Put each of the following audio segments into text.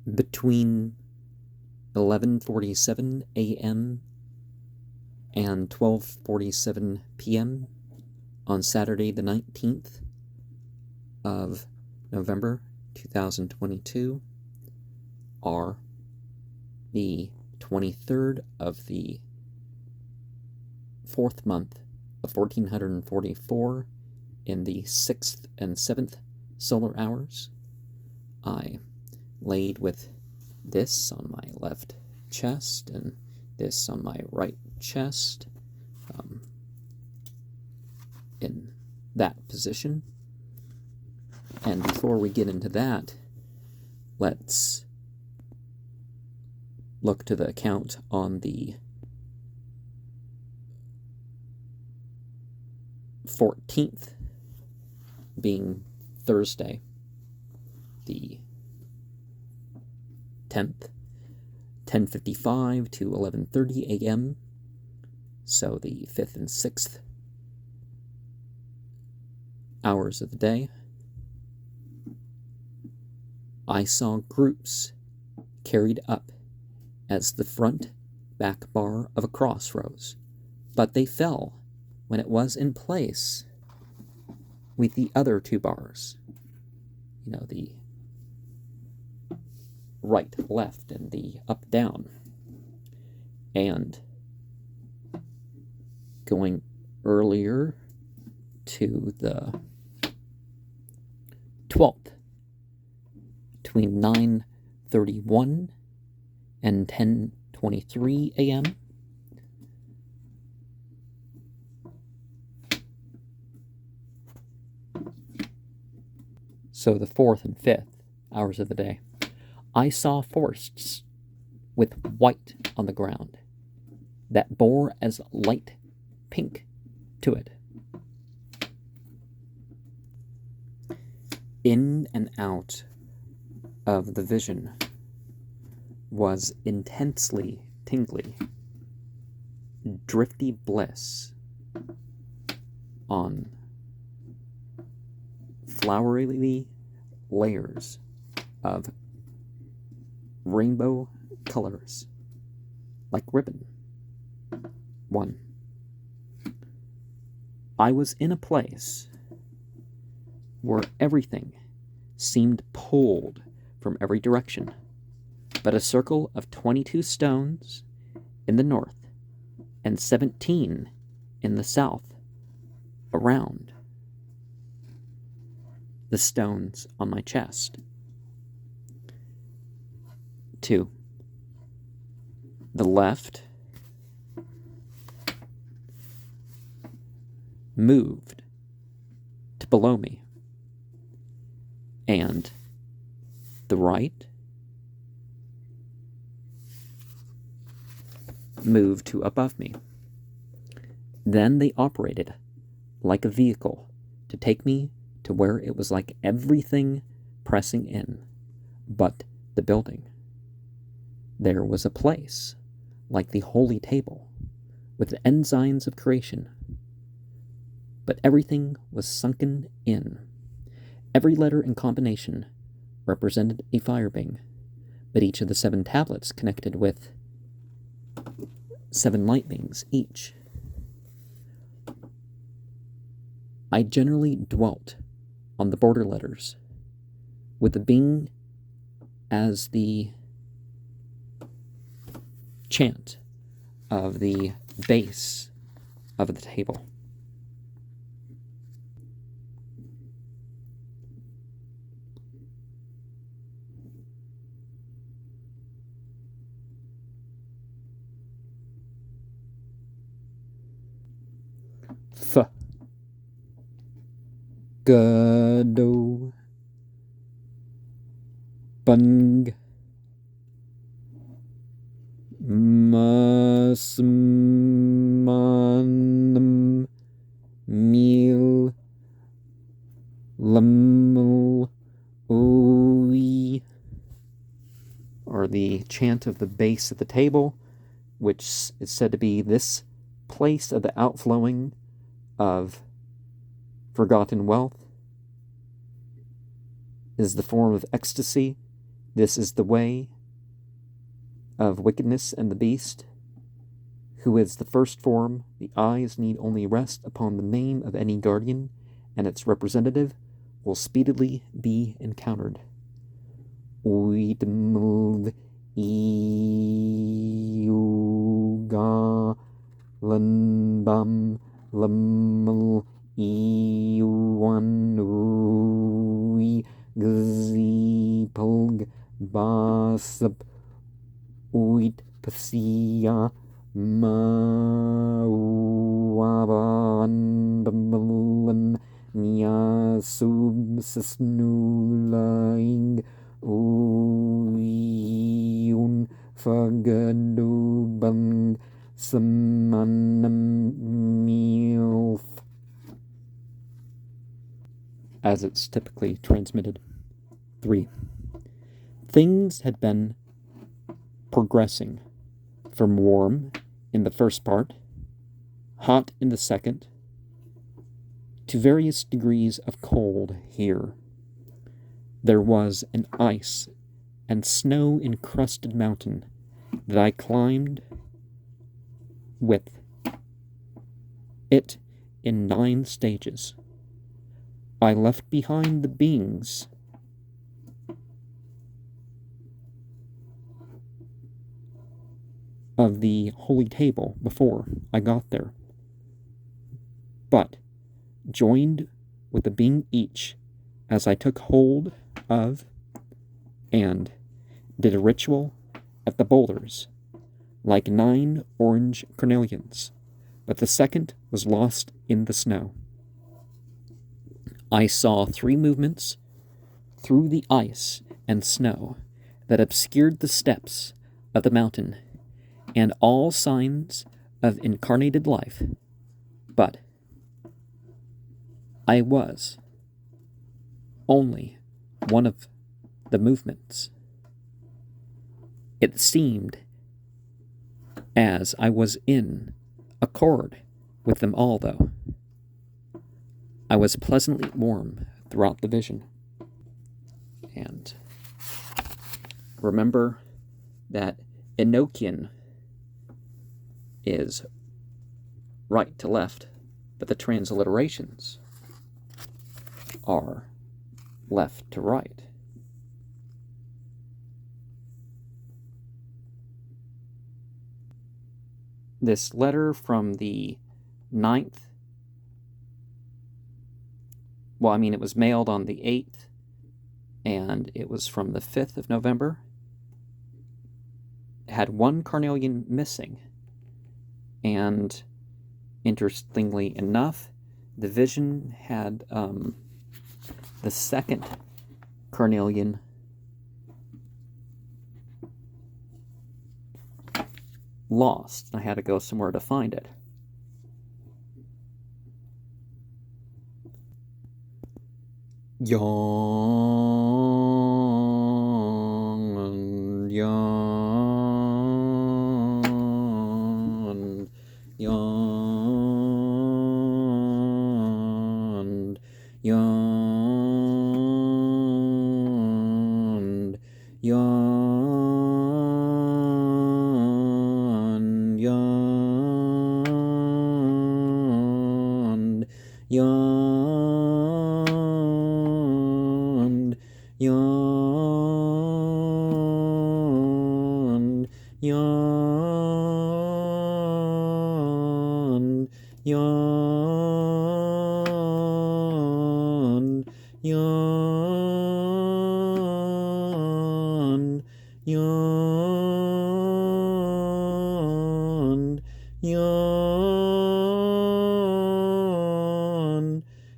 Between 11:47 a.m. and 12:47 p.m. on Saturday the 19th of November 2022 are the 23rd of the 4th month of 1444 in the 6th and 7th solar hours. I laid with this on my left chest and this on my right chest, in that position. And before we get into that, let's look to the account on the 14th, being Thursday, the 10th, 10:55 to 11:30 a.m., so the 5th and 6th hours of the day. I saw groups carried up as the front back bar of a cross rose, but they fell when it was in place with the other two bars. The right, left, and the up, down. And going earlier to the 12th, between 9:31 and 10:23 a.m. So the 4th and 5th hours of the day, I saw forests with white on the ground that bore as light pink to it. In and out of the vision was intensely tingly, drifty bliss on flowery layers of rainbow colors, like ribbon. 1. I was in a place where everything seemed pulled from every direction, but a circle of 22 stones in the north and 17 in the south around the stones on my chest. 2. The left moved to below me, and the right moved to above me. Then they operated like a vehicle to take me to where it was like everything pressing in, but the building. There was a place like the holy table with the ensigns of creation, but everything was sunken in. Every letter and combination represented a fire being, but each of the 7 tablets connected with 7 light beings each. I generally dwelt on the border letters, with the being as the chant of the base of the table. F. Gado. Bung. Masmanam. Meal. Lumel. Oi. Or the chant of the base of the table, which is said to be this place of the outflowing of forgotten wealth, is the form of ecstasy This is the way of wickedness and the beast, who is the first form. The eyes need only rest upon the name of any guardian, and its representative will speedily be encountered. Uitmulv iuga lanbam lamul iuanui gzipulg basap uit pasia mauaban bamalan niasub sasnulaing Uyun fagadubang samanam milf, as it's typically transmitted. 3. Things had been progressing from warm in the first part, hot in the second, to various degrees of cold here. There was an ice and snow-encrusted mountain that I climbed with it in 9 stages. I left behind the beings of the holy table before I got there, but joined with a being each as I took hold of and did a ritual at the boulders, like 9 orange carnelians, but the second was lost in the snow. I saw 3 movements through the ice and snow that obscured the steps of the mountain and all signs of incarnated life, but I was only one of the movements. It seemed as I was in accord with them all, though. I was pleasantly warm throughout the vision. And remember that Enochian is right to left, but the transliterations are left to right. This letter from the 9th, it was mailed on the 8th, and it was from the 5th of November. It had 1 carnelian missing, and interestingly enough, the vision had the second carnelian lost. I had to go somewhere to find it. Yawn, yawn, yawn, yawn, yawn, yawn, yawn, yawn, yawn, yawn, yawn, yawn, yawn,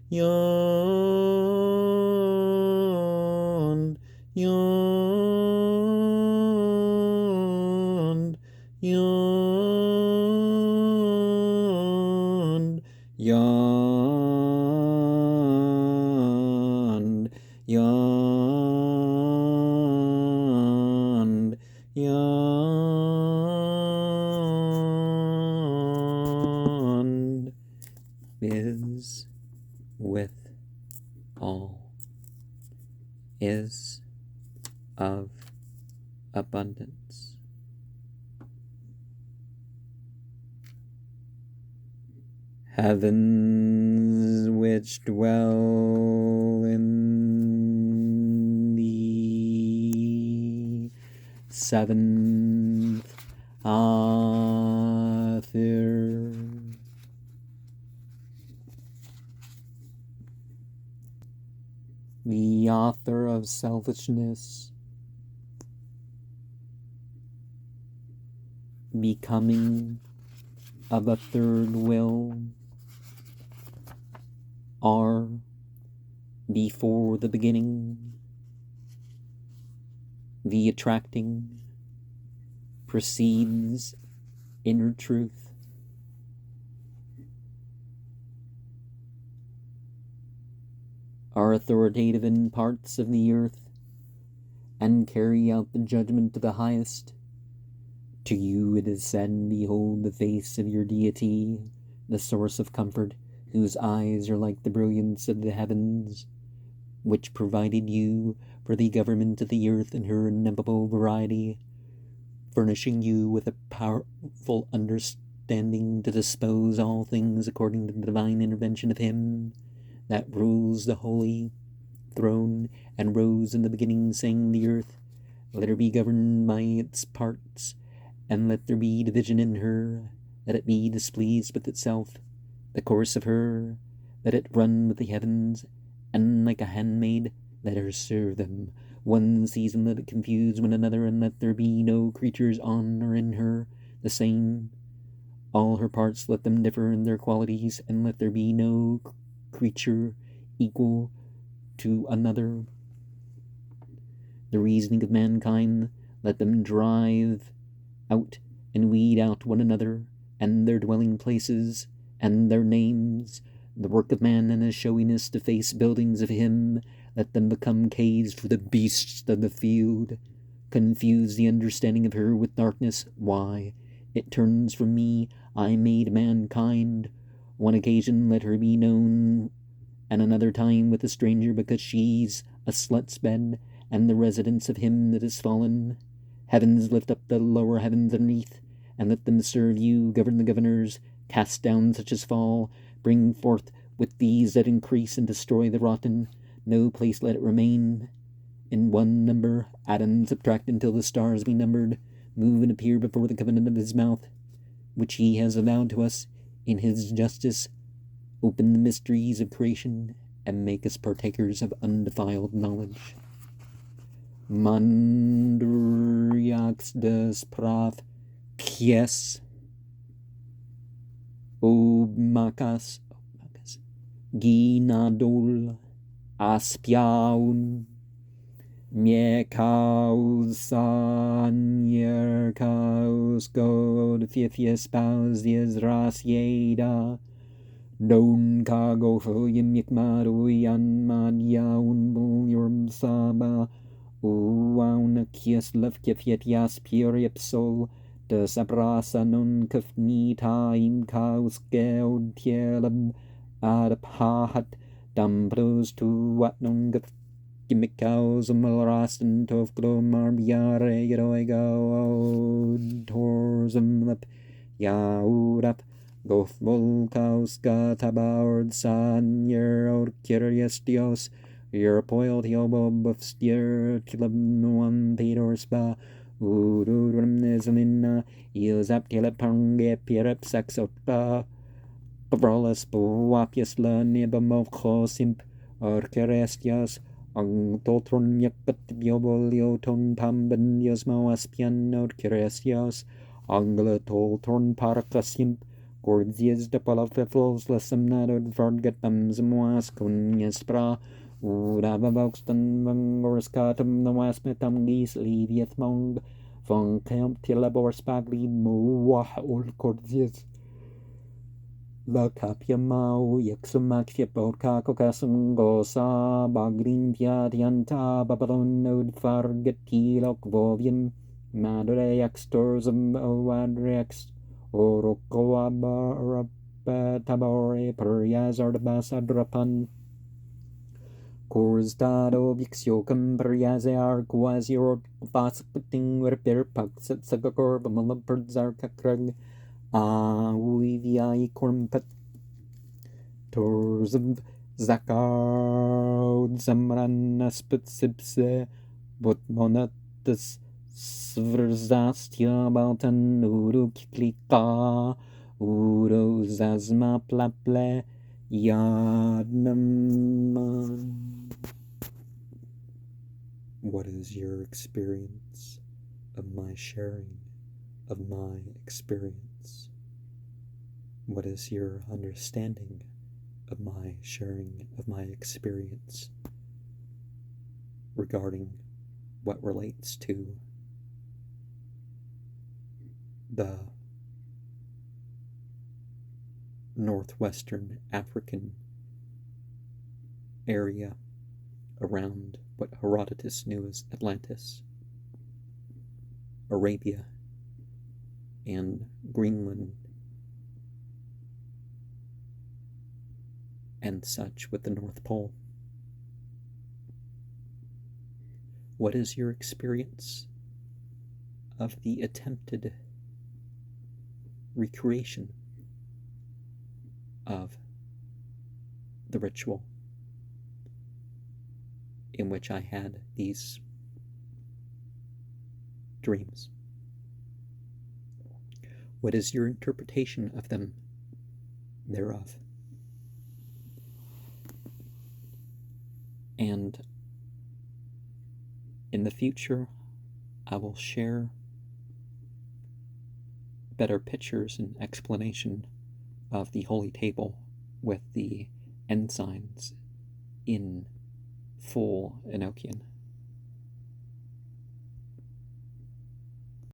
yawn, yawn, yawn, yawn, yawn, abundance. Heavens which dwell in the 7th Aethyr, the author of selfishness, becoming of a third will, are before the beginning, the attracting precedes inner truth. Are authoritative in parts of the earth, and carry out the judgment of the highest. To you it is said, behold the face of your deity, the source of comfort, whose eyes are like the brilliance of the heavens, which provided you for the government of the earth in her ineffable variety, furnishing you with a powerful understanding to dispose all things according to the divine intervention of him that rules the holy throne, and rose in the beginning, saying, the earth, let her be governed by its parts, and let there be division in her, that it be displeased with itself, the course of her, let it run with the heavens, and like a handmaid, let her serve them. One season let it confuse one another, and let there be no creatures on or in her the same. All her parts let them differ in their qualities, and let there be no creature equal to another. The reasoning of mankind, let them drive out and weed out one another, and their dwelling places, and their names. The work of man and his showiness to face buildings of him, let them become caves for the beasts of the field. Confuse the understanding of her with darkness. Why, it turns from me, I made mankind. One occasion let her be known, and another time with a stranger, because she's a slut's bed, and the residence of him that is fallen. Heavens, lift up the lower heavens underneath, and let them serve you. Govern the governors, cast down such as fall, bring forth with these that increase, and destroy the rotten. No place let it remain in one number. Add and subtract until the stars be numbered. Move and appear before the covenant of his mouth, which he has avowed to us in his justice. Open the mysteries of creation, and make us partakers of undefiled knowledge. Mandriax des prav pies obmakas ginadol aspiaun miekausan yerkaus god fifies paus dies rasieda don kago foyim yikmaruyan madyaun bulyorum saba Uauna kies lev kifietias puripsol, de sabrasa non kifnita im kaus geod tielem adaphat, dambros tu wat non gimikaus malrasten tof glomarbiare yeroego torzum lep yaudap. Gof volkaus gatabaord san yerod curious dios. Europoil Theobob of Stier Kilabnuan Peter Spa Udurumnizamina Ilzap Telepange Pirep Saxopa Pavrolas Boapias La Nebamoko Simp Orcherestias Angtotron Yakat Biobolio Ton Pamban Yosmo Aspian Orcherestias Angla Toltorn Paracasimp Gordias de Palafeflos Lasamnadod Vargatam Zamoas Kunyespra Urabavoxton Vangorskatum the Wasmetam Geese Leviath Mong Von Camp Tilabor Spagli Moah Old Cordias La Capia Mau Yaxumaxia Bodka Cocasum Gosa Baglin Piatianta Babylon Node Fargetilok Vovium Madre Extorsum Oadrex Orocoaba Tabore Perias Ardabasa Drapan Corstado vixio cambriazear quasior fasputing repair pucks at sagacor bamalaperdzar kakrag uivia cormpet tors of Zakaud Zamran Aspetsipse but monatus Svrzastia Baltan Uru Kiklika Uro Zazma Plaple Yadnaman. What is your experience of my sharing of my experience? What is your understanding of my sharing of my experience regarding what relates to the northwestern African area around what Herodotus knew as Atlantis, Arabia, and Greenland, and such with the North Pole? What is your experience of the attempted recreation of the ritual in which I had these dreams? What is your interpretation of them thereof? And in the future, I will share better pictures and explanation of the Holy Table with the ensigns in full Enochian.